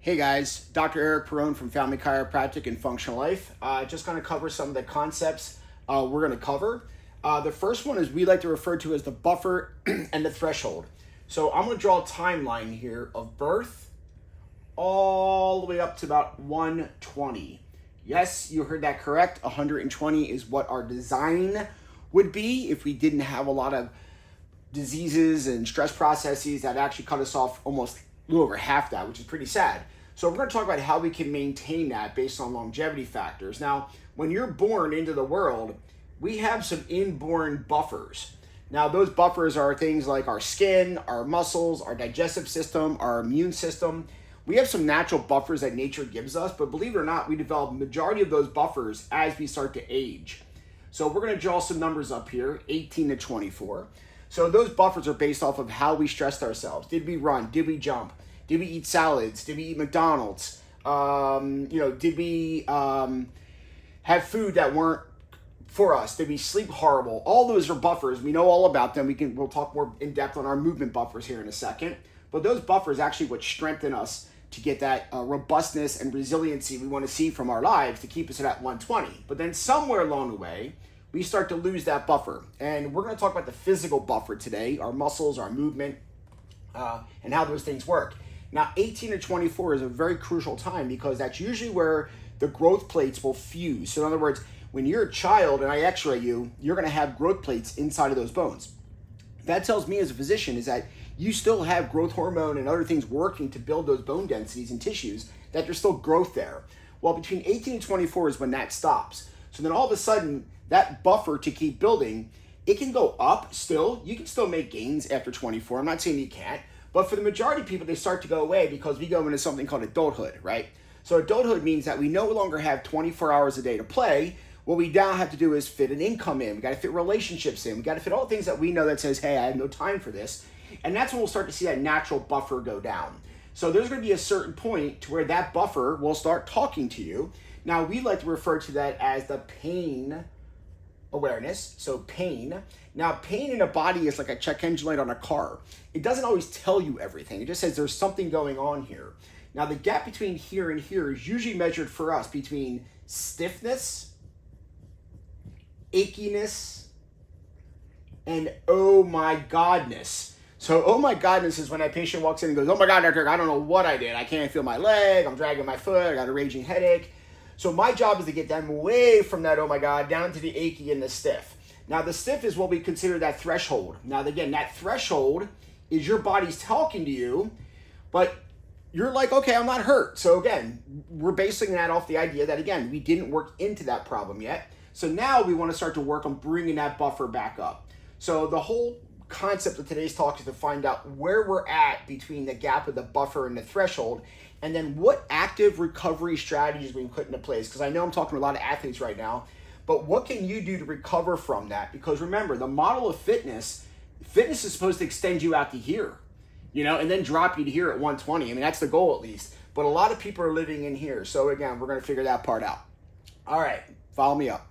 Hey guys, Dr. Eric Pirrone from Family Chiropractic and Functional Life. Just going to cover some of the concepts we're going to cover. The first one is we like to refer to as the buffer and the threshold. So I'm going to draw a timeline here of birth all the way up to about 120. Yes, you heard that correct. 120 is what our design would be if we didn't have a lot of diseases and stress processes that actually cut us off almost a little over half that, which is pretty sad. So we're going to talk about how we can maintain that based on longevity factors. Now, when you're born into the world, we have some inborn buffers. Now, those buffers are things like our skin, our muscles, our digestive system, our immune system. We have some natural buffers that nature gives us, but believe it or not, we develop a majority of those buffers as we start to age. So we're going to draw some numbers up here, 18 to 24. So those buffers are based off of how we stressed ourselves. Did we run? Did we jump? Did we eat salads? Did we eat McDonald's? Did we have food that weren't for us? Did we sleep horrible? All those are buffers. We know all about them. We'll talk more in depth on our movement buffers here in a second. But those buffers actually what strengthen us to get that robustness and resiliency we want to see from our lives to keep us at 120. But then somewhere along the way, we start to lose that buffer. And we're going to talk about the physical buffer today, our muscles, our movement, and how those things work. Now, 18 to 24 is a very crucial time because that's usually where the growth plates will fuse. So in other words, when you're a child and I x-ray you, you're going to have growth plates inside of those bones. That tells me as a physician is that you still have growth hormone and other things working to build those bone densities and tissues, that there's still growth there. Well, between 18 and 24 is when that stops. So then all of a sudden, that buffer to keep building, it can go up still. You can still make gains after 24. I'm not saying you can't. But for the majority of people, they start to go away because we go into something called adulthood, right? So adulthood means that we no longer have 24 hours a day to play. What we now have to do is fit an income in. We got to fit relationships in. We got to fit all the things that we know that says, hey, I have no time for this. And that's when we'll start to see that natural buffer go down. So there's going to be a certain point to where that buffer will start talking to you. Now, we like to refer to that as the pain awareness, so pain. Now, pain in a body is like a check engine light on a car. It doesn't always tell you everything. It just says there's something going on here. Now, the gap between here and here is usually measured for us between stiffness, achiness, and oh my godness. So, oh my godness is when that patient walks in and goes, oh my God, doctor, I don't know what I did. I can't feel my leg. I'm dragging my foot. I got a raging headache. So my job is to get them away from that, oh my God, down to the achy and the stiff. Now the stiff is what we consider that threshold. Now again, that threshold is your body's talking to you, but you're like, okay, I'm not hurt. So again, we're basing that off the idea that again, we didn't work into that problem yet. So now we want to start to work on bringing that buffer back up. So the whole concept of today's talk is to find out where we're at between the gap of the buffer and the threshold, and then what active recovery strategies we can put into place. Because I know I'm talking to a lot of athletes right now, but what can you do to recover from that? Because remember, the model of fitness is supposed to extend you out to here, and then drop you to here at 120. I mean, that's the goal at least. But a lot of people are living in here. So again, we're going to figure that part out. All right, follow me up.